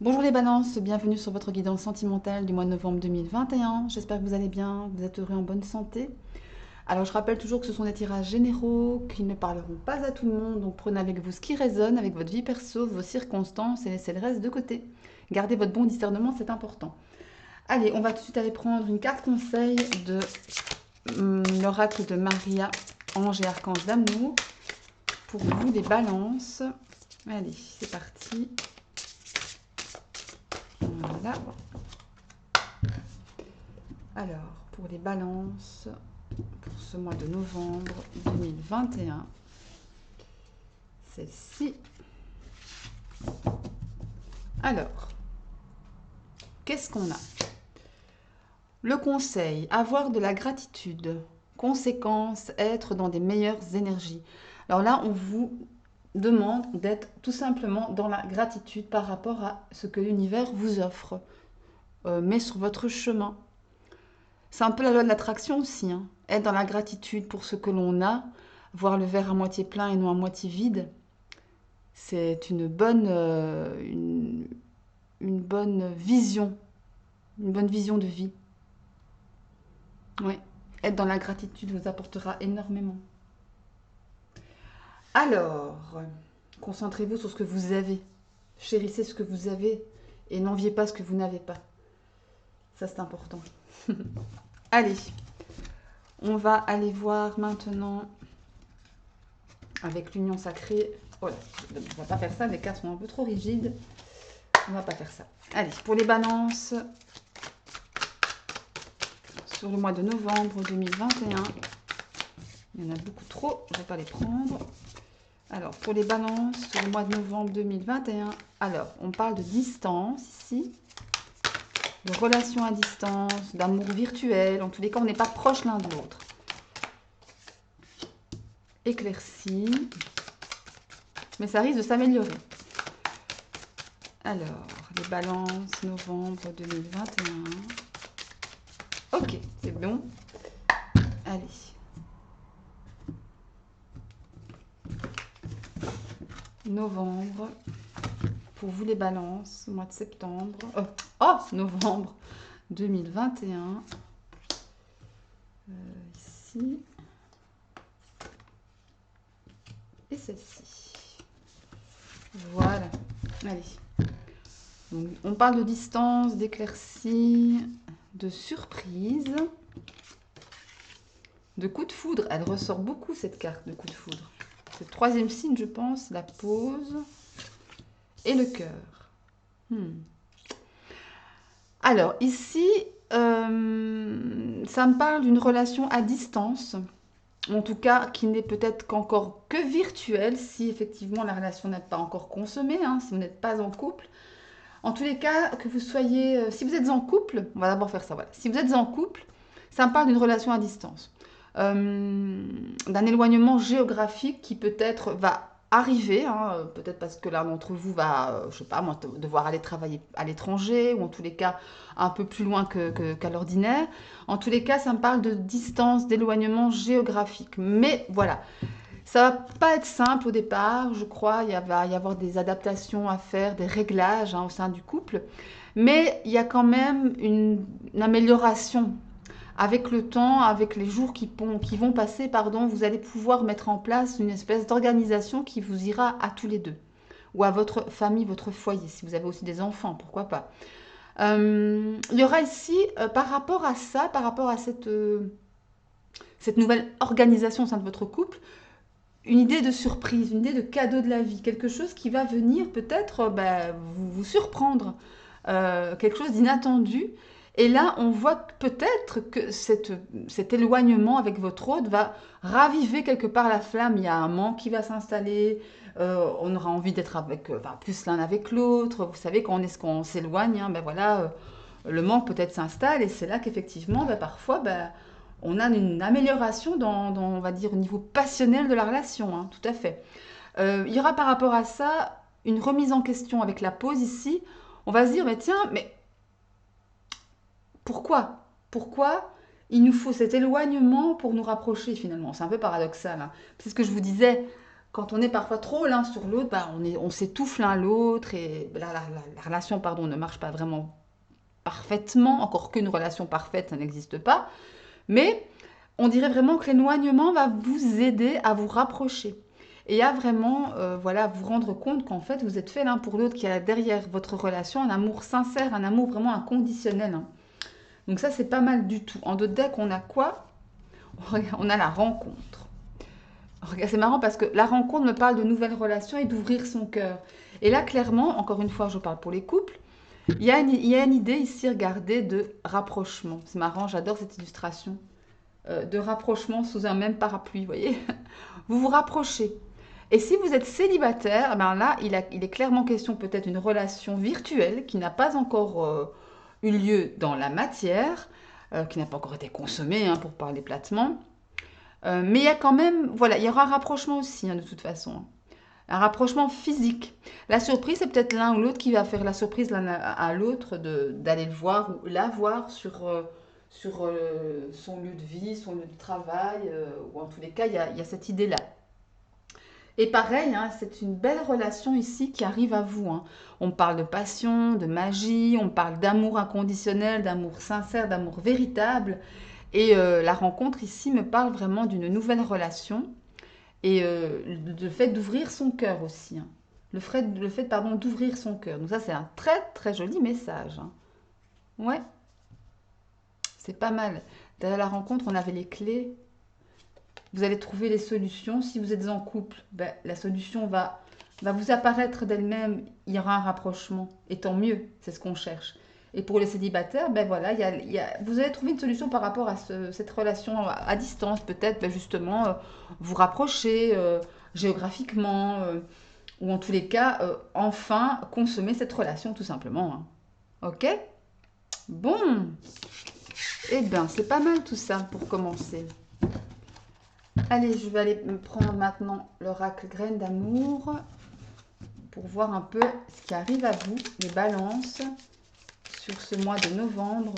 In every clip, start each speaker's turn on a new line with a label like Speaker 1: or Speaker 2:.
Speaker 1: Bonjour les balances, bienvenue sur votre guidance sentimentale du mois de novembre 2021. J'espère que vous allez bien, que vous êtes heureux en bonne santé. Alors je rappelle toujours que ce sont des tirages généraux, qui ne parleront pas à tout le monde, donc prenez avec vous ce qui résonne avec votre vie perso, vos circonstances et laissez le reste de côté. Gardez votre bon discernement, c'est important. Allez, on va tout de suite aller prendre une carte conseil de l'oracle de Maria, ange et archange d'amour, pour vous les balances. Allez, c'est parti. Voilà. Alors, pour les balances, pour ce mois de novembre 2021, celle-ci. Alors, qu'est-ce qu'on a? Le conseil, avoir de la gratitude. Conséquence, être dans des meilleures énergies. Alors là, on vous demande d'être tout simplement dans la gratitude par rapport à ce que l'univers vous offre, met sur votre chemin. C'est un peu la loi de l'attraction aussi, hein. Être dans la gratitude pour ce que l'on a, voir le verre à moitié plein et non à moitié vide, c'est une bonne vision de vie. Ouais. Être dans la gratitude vous apportera énormément. Alors, concentrez-vous sur ce que vous avez. Chérissez ce que vous avez et n'enviez pas ce que vous n'avez pas. Ça, c'est important. Allez, on va aller voir maintenant avec l'union sacrée. Oh là, on ne va pas faire ça, les cartes sont un peu trop rigides. On va pas faire ça. Allez, pour les balances, sur le mois de novembre 2021, il y en a beaucoup trop, je ne vais pas les prendre. Alors, pour les balances, sur le mois de novembre 2021, alors, on parle de distance ici, de relations à distance, d'amour virtuel. En tous les cas, on n'est pas proche l'un de l'autre. Éclaircie, mais ça risque de s'améliorer. Alors, les balances, novembre 2021. Ok, c'est bon. Allez. Novembre, pour vous les balances, mois de septembre. Novembre 2021. Ici. Et celle-ci. Voilà. Allez. Donc, on parle de distance, d'éclaircie, de surprise, de coup de foudre. Elle ressort beaucoup cette carte de coup de foudre. C'est le troisième signe, je pense, la pause et le cœur. Alors ici, ça me parle d'une relation à distance, en tout cas qui n'est peut-être qu'encore que virtuelle, si effectivement la relation n'est pas encore consommée, hein, si vous n'êtes pas en couple. En tous les cas, que vous soyez, si vous êtes en couple, on va d'abord faire ça, voilà. Si vous êtes en couple, ça me parle d'une relation à distance, d'un éloignement géographique qui peut-être va arriver, hein, peut-être parce que l'un d'entre vous va, je sais pas moi, devoir aller travailler à l'étranger, ou en tous les cas un peu plus loin qu'à l'ordinaire. En tous les cas, ça me parle de distance, d'éloignement géographique. Mais voilà, ça va pas être simple au départ, je crois. Va y avoir des adaptations à faire, des réglages, hein, au sein du couple. Mais il y a quand même une amélioration. Avec le temps, avec les jours qui vont passer, pardon, vous allez pouvoir mettre en place une espèce d'organisation qui vous ira à tous les deux. Ou à votre famille, votre foyer, si vous avez aussi des enfants, pourquoi pas. Il y aura ici, par rapport à ça, par rapport à cette nouvelle organisation au sein de votre couple, une idée de surprise, une idée de cadeau de la vie, quelque chose qui va venir peut-être vous surprendre, quelque chose d'inattendu. Et là, on voit peut-être que cet éloignement avec votre hôte va raviver quelque part la flamme. Il y a un manque qui va s'installer, on aura envie d'être avec, plus l'un avec l'autre. Vous savez, quand qu'on s'éloigne, hein, le manque peut-être s'installe et c'est là qu'effectivement, parfois, on a une amélioration on va dire, au niveau passionnel de la relation, hein, tout à fait. Il y aura par rapport à ça une remise en question avec la pause ici. On va se dire, mais tiens, mais pourquoi il nous faut cet éloignement pour nous rapprocher finalement? C'est un peu paradoxal, hein. C'est ce que je vous disais, quand on est parfois trop l'un sur l'autre, bah, on s'étouffe l'un l'autre et la relation, pardon, ne marche pas vraiment parfaitement, encore qu'une relation parfaite, ça n'existe pas. Mais on dirait vraiment que l'éloignement va vous aider à vous rapprocher et à vraiment voilà, vous rendre compte qu'en fait, vous êtes fait l'un pour l'autre, qu'il y a derrière votre relation un amour sincère, un amour vraiment inconditionnel, hein. Donc ça, c'est pas mal du tout. En d'autres decks, on a quoi? On a la rencontre. Regarde, c'est marrant parce que la rencontre me parle de nouvelles relations et d'ouvrir son cœur. Et là, clairement, encore une fois, je parle pour les couples, il y a une idée ici, regardez, de rapprochement. C'est marrant, j'adore cette illustration. De rapprochement sous un même parapluie, vous voyez. Vous vous rapprochez. Et si vous êtes célibataire, eh ben là, il est clairement question peut-être d'une relation virtuelle qui n'a pas encore eu lieu dans la matière, qui n'a pas encore été consommée, hein, pour parler platement. Mais il y a quand même, voilà, il y aura un rapprochement aussi, hein, de toute façon. Un rapprochement physique. La surprise, c'est peut-être l'un ou l'autre qui va faire la surprise l'un à l'autre d'aller le voir ou la voir sur son lieu de vie, son lieu de travail, ou en tous les cas, il y a cette idée-là. Et pareil, hein, c'est une belle relation ici qui arrive à vous, hein. On parle de passion, de magie, on parle d'amour inconditionnel, d'amour sincère, d'amour véritable. Et la rencontre ici me parle vraiment d'une nouvelle relation et le fait d'ouvrir son cœur aussi, hein. Le fait pardon, d'ouvrir son cœur. Donc ça, c'est un très très joli message, hein. Ouais, c'est pas mal. Derrière la rencontre, on avait les clés. Vous allez trouver les solutions. Si vous êtes en couple, ben, la solution va vous apparaître d'elle-même. Il y aura un rapprochement. Et tant mieux, c'est ce qu'on cherche. Et pour les célibataires, ben voilà, vous allez trouver une solution par rapport à cette relation à distance. Peut-être ben justement vous rapprocher géographiquement, ou en tous les cas, enfin consommer cette relation tout simplement, hein. Ok? Bon, eh bien, c'est pas mal tout ça pour commencer. Allez, je vais aller me prendre maintenant l'oracle graine d'amour pour voir un peu ce qui arrive à vous, les balances, sur ce mois de novembre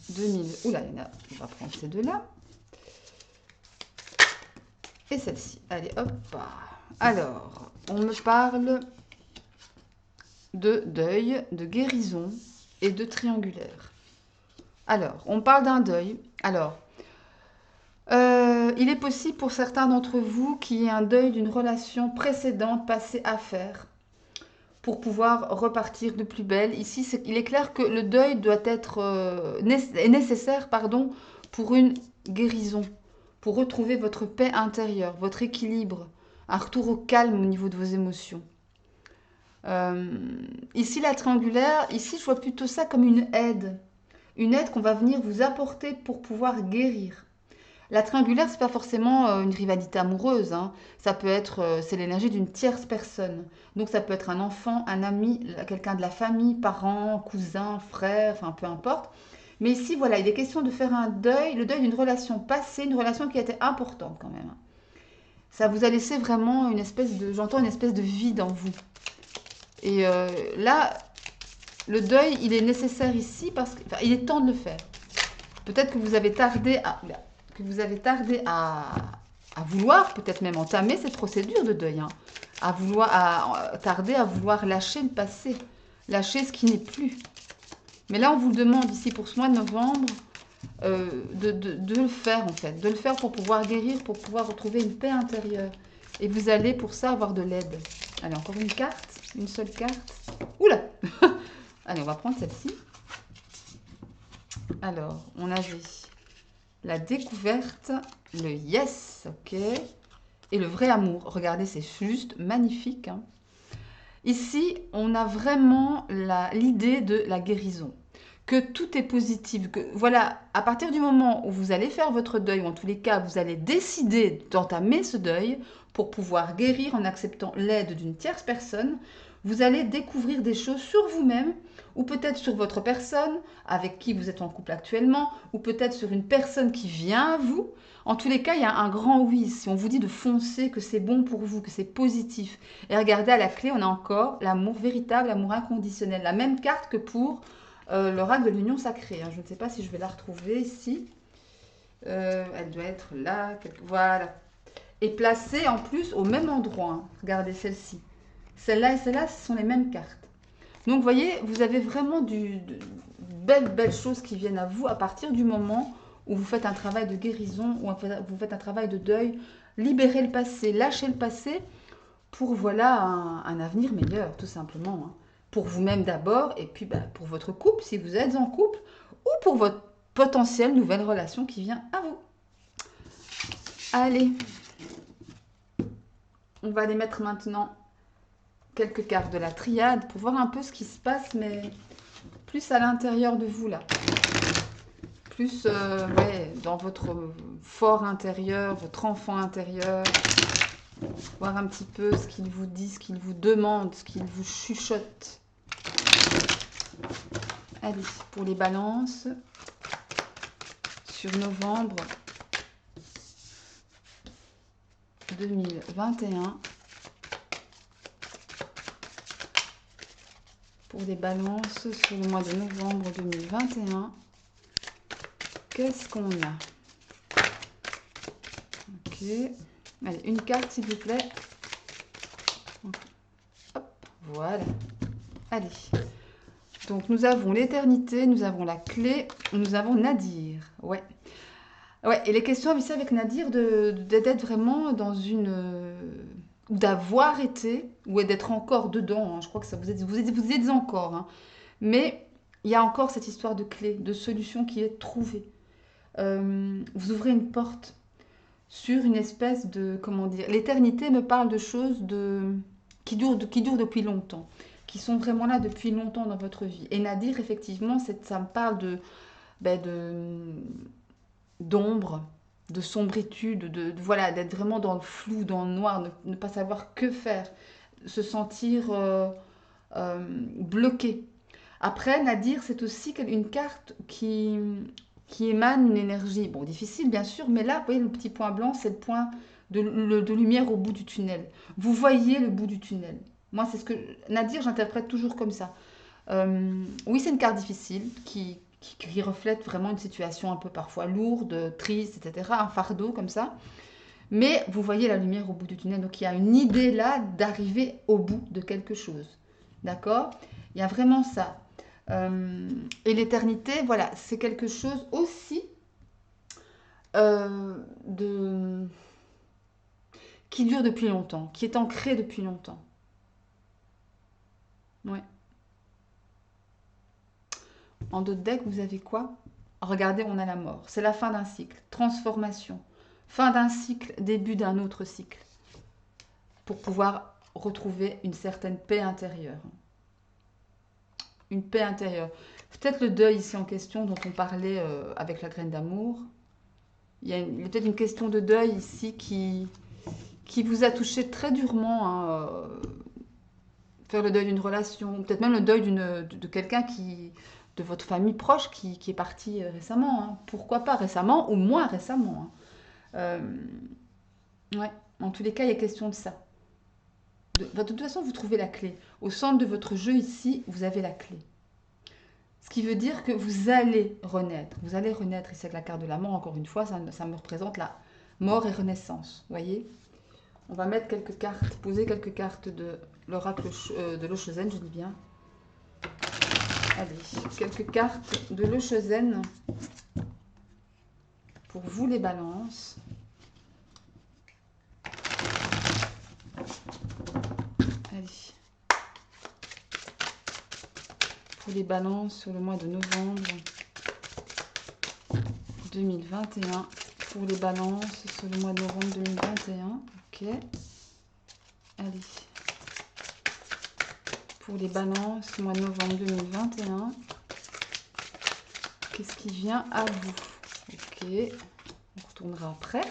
Speaker 1: 2000. Oula, on va prendre ces deux-là. Et celle-ci. Allez, hop. Alors, on me parle de deuil, de guérison et de triangulaire. Alors, on parle d'un deuil. Alors, il est possible pour certains d'entre vous qu'il y ait un deuil d'une relation précédente passée à faire pour pouvoir repartir de plus belle. Ici, il est clair que le deuil doit être est nécessaire, pardon, pour une guérison, pour retrouver votre paix intérieure, votre équilibre, un retour au calme au niveau de vos émotions. Ici, la triangulaire, ici, je vois plutôt ça comme une aide qu'on va venir vous apporter pour pouvoir guérir. La triangulaire, c'est pas forcément une rivalité amoureuse, hein. Ça peut être, c'est l'énergie d'une tierce personne. Donc ça peut être un enfant, un ami, quelqu'un de la famille, parent, cousin, frère, enfin peu importe. Mais ici, voilà, il est question de faire un deuil, le deuil d'une relation passée, une relation qui a été importante quand même. Ça vous a laissé vraiment une espèce de, j'entends une espèce de vide en vous. Et là, le deuil, il est nécessaire ici parce qu'il est temps de le faire. Peut-être que vous avez tardé à vouloir, peut-être même entamer cette procédure de deuil, hein, tarder à vouloir lâcher le passé, lâcher ce qui n'est plus. Mais là, on vous demande ici pour ce mois de novembre de le faire en fait, de le faire pour pouvoir guérir, pour pouvoir retrouver une paix intérieure. Et vous allez pour ça avoir de l'aide. Allez, encore une carte, une seule carte. Oula. Allez, on va prendre celle-ci. Alors, on avait la découverte, le yes, ok, et le vrai amour. Regardez, c'est juste magnifique, hein. Ici, on a vraiment l'idée de la guérison, que tout est positif, que voilà, à partir du moment où vous allez faire votre deuil, ou en tous les cas, vous allez décider d'entamer ce deuil pour pouvoir guérir en acceptant l'aide d'une tierce personne, vous allez découvrir des choses sur vous-même, ou peut-être sur votre personne, avec qui vous êtes en couple actuellement, ou peut-être sur une personne qui vient à vous. En tous les cas, il y a un grand oui. Si on vous dit de foncer, que c'est bon pour vous, que c'est positif. Et regardez, à la clé, on a encore l'amour véritable, l'amour inconditionnel. La même carte que pour l'oracle de l'union sacrée, hein. Je ne sais pas si je vais la retrouver ici. Elle doit être là, voilà. Et placée en plus au même endroit, hein. Regardez celle-ci. Celle-là et celle-là, ce sont les mêmes cartes. Donc, vous voyez, vous avez vraiment de belles choses qui viennent à vous à partir du moment où vous faites un travail de guérison, ou vous faites un travail de deuil. Libérez le passé, lâchez le passé pour, voilà, un avenir meilleur, tout simplement, hein. Pour vous-même d'abord, et puis bah, pour votre couple, si vous êtes en couple, ou pour votre potentielle nouvelle relation qui vient à vous. Allez, on va aller mettre maintenant quelques cartes de la triade pour voir un peu ce qui se passe, mais plus à l'intérieur de vous là. Plus ouais, dans votre fort intérieur, votre enfant intérieur. Voir un petit peu ce qu'il vous dit, ce qu'il vous demande, ce qu'il vous chuchote. Allez, pour les balances, sur novembre 2021. Pour les balances, sur le mois de novembre 2021. Qu'est-ce qu'on a? Ok. Allez, une carte, s'il vous plaît. Hop, voilà. Allez. Donc, nous avons l'éternité, nous avons la clé, nous avons Nadir. Ouais. Ouais, et les questions ici avec Nadir d'être vraiment dans une... d'avoir été, ou d'être encore dedans, hein. Je crois que ça, vous êtes encore, hein. Mais il y a encore cette histoire de clé, de solution qui est trouvée. Vous ouvrez une porte sur une espèce de, comment dire, l'éternité me parle de choses qui durent depuis longtemps, qui sont vraiment là depuis longtemps dans votre vie. Et Nadir, effectivement, ça me parle ben d'ombre, de sombritude, voilà, d'être vraiment dans le flou, dans le noir, ne pas savoir que faire, se sentir bloqué. Après, Nadir, c'est aussi une carte qui émane une énergie, bon, difficile bien sûr, mais là, vous voyez, le petit point blanc, c'est le point de lumière au bout du tunnel. Vous voyez le bout du tunnel. Moi, c'est ce que... Nadir, j'interprète toujours comme ça. Oui, c'est une carte difficile qui reflète vraiment une situation un peu parfois lourde, triste, etc. Un fardeau comme ça. Mais vous voyez la lumière au bout du tunnel. Donc, il y a une idée là d'arriver au bout de quelque chose. D'accord? Il y a vraiment ça. Et l'éternité, voilà, c'est quelque chose aussi de... qui dure depuis longtemps, qui est ancré depuis longtemps. Ouais. En d'autres decks, vous avez quoi? Regardez, on a la mort. C'est la fin d'un cycle. Transformation. Fin d'un cycle, début d'un autre cycle. Pour pouvoir retrouver une certaine paix intérieure. Une paix intérieure. Peut-être le deuil ici en question dont on parlait avec la graine d'amour. Il y a peut-être une question de deuil ici qui vous a touché très durement, hein, faire le deuil d'une relation, peut-être même le deuil de quelqu'un de votre famille proche qui est parti récemment, hein. Pourquoi pas récemment ou moins récemment, hein. Ouais, en tous les cas, il y a question de ça. De toute façon, vous trouvez la clé. Au centre de votre jeu ici, vous avez la clé. Ce qui veut dire que vous allez renaître. Vous allez renaître ici avec la carte de la mort, encore une fois, ça me représente la mort et renaissance. Vous voyez? On va mettre quelques cartes, poser quelques cartes de l'oracle de l'Oshozen, je dis bien. Allez, quelques cartes de l'Oshozen pour vous les balances. Allez. Pour les balances sur le mois de novembre 2021. Pour les balances sur le mois de novembre 2021. Ok. Allez. Pour les balances, mois de novembre 2021. Qu'est-ce qui vient à vous? Ok. On retournera après.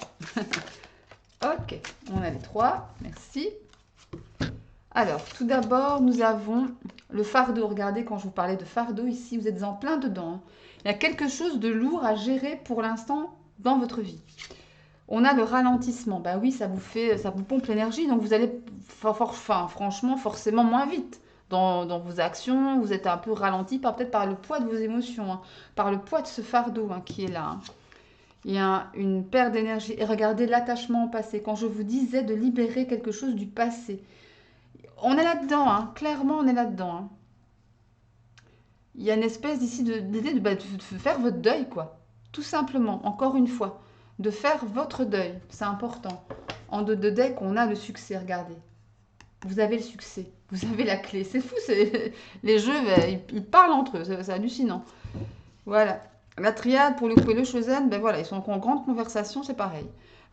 Speaker 1: Ok. On a les trois. Merci. Alors, tout d'abord, nous avons le fardeau. Regardez, quand je vous parlais de fardeau, ici, vous êtes en plein dedans. Il y a quelque chose de lourd à gérer pour l'instant dans votre vie. On a le ralentissement. Bah oui, ça vous pompe l'énergie, donc vous allez franchement forcément moins vite dans vos actions. Vous êtes un peu ralenti peut-être par le poids de vos émotions, hein, par le poids de ce fardeau, hein, qui est là, hein. Il y a une perte d'énergie. Et regardez l'attachement au passé. Quand je vous disais de libérer quelque chose du passé. On est là-dedans, hein. Clairement, on est là-dedans, hein. Il y a une espèce d'ici d'idée de faire votre deuil, quoi. Tout simplement, encore une fois, de faire votre deuil. C'est important. En de deck, on a le succès, regardez. Vous avez le succès. Vous avez la clé. C'est fou, les jeux, ben, ils parlent entre eux. C'est hallucinant. Voilà. La triade, pour le coup, et le Chosen, ben voilà, ils sont en grande conversation, c'est pareil.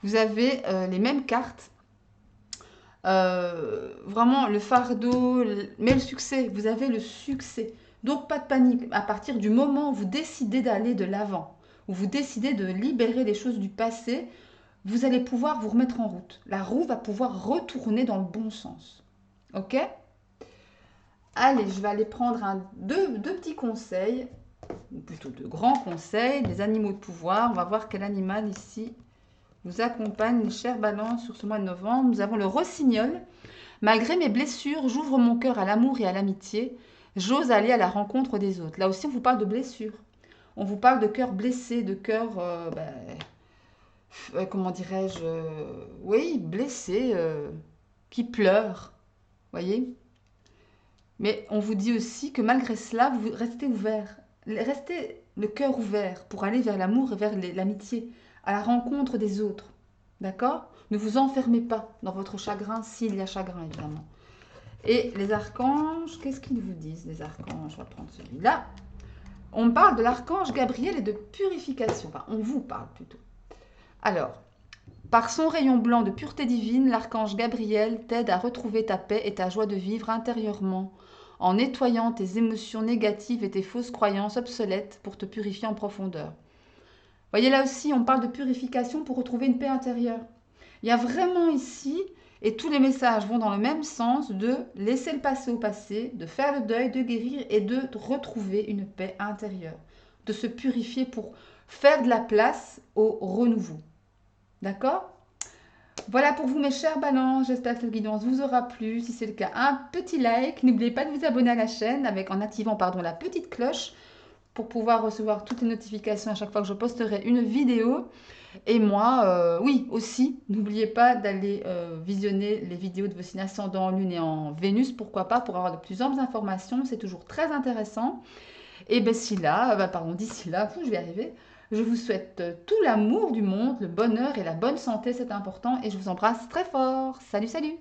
Speaker 1: Vous avez les mêmes cartes. Vraiment, le fardeau, mais le succès. Vous avez le succès. Donc, pas de panique. À partir du moment où vous décidez d'aller de l'avant, où vous décidez de libérer les choses du passé, vous allez pouvoir vous remettre en route. La roue va pouvoir retourner dans le bon sens. Ok? Allez, je vais aller prendre deux petits conseils, ou plutôt deux grands conseils, des animaux de pouvoir. On va voir quel animal ici vous accompagne, les chères balances, sur ce mois de novembre. Nous avons le rossignol. Malgré mes blessures, j'ouvre mon cœur à l'amour et à l'amitié. J'ose aller à la rencontre des autres. Là aussi, on vous parle de blessures. On vous parle de cœur blessé, de cœur, comment dirais-je, oui, blessé, qui pleure. Voyez. Mais on vous dit aussi que malgré cela, vous restez ouvert. Restez le cœur ouvert pour aller vers l'amour et vers l'amitié, à la rencontre des autres. D'accord? Ne vous enfermez pas dans votre chagrin, s'il y a chagrin, évidemment. Et les archanges, qu'est-ce qu'ils vous disent, les archanges? On va prendre celui-là. On parle de l'archange Gabriel et de purification. Enfin, on vous parle plutôt. Alors, par son rayon blanc de pureté divine, l'archange Gabriel t'aide à retrouver ta paix et ta joie de vivre intérieurement, en nettoyant tes émotions négatives et tes fausses croyances obsolètes pour te purifier en profondeur. Voyez, là aussi, on parle de purification pour retrouver une paix intérieure. Il y a vraiment ici, et tous les messages vont dans le même sens, de laisser le passé au passé, de faire le deuil, de guérir et de retrouver une paix intérieure, de se purifier pour faire de la place au renouveau. D'accord? Voilà pour vous mes chers balances, j'espère que cette guidance vous aura plu. Si c'est le cas, un petit like. N'oubliez pas de vous abonner à la chaîne en activant la petite cloche pour pouvoir recevoir toutes les notifications à chaque fois que je posterai une vidéo. Et moi, oui, aussi, n'oubliez pas d'aller visionner les vidéos de vos signes ascendants en Lune et en Vénus, pourquoi pas, pour avoir de plus amples informations. C'est toujours très intéressant. Et d'ici là, je vais y arriver. Je vous souhaite tout l'amour du monde, le bonheur et la bonne santé, c'est important. Et je vous embrasse très fort. Salut, salut!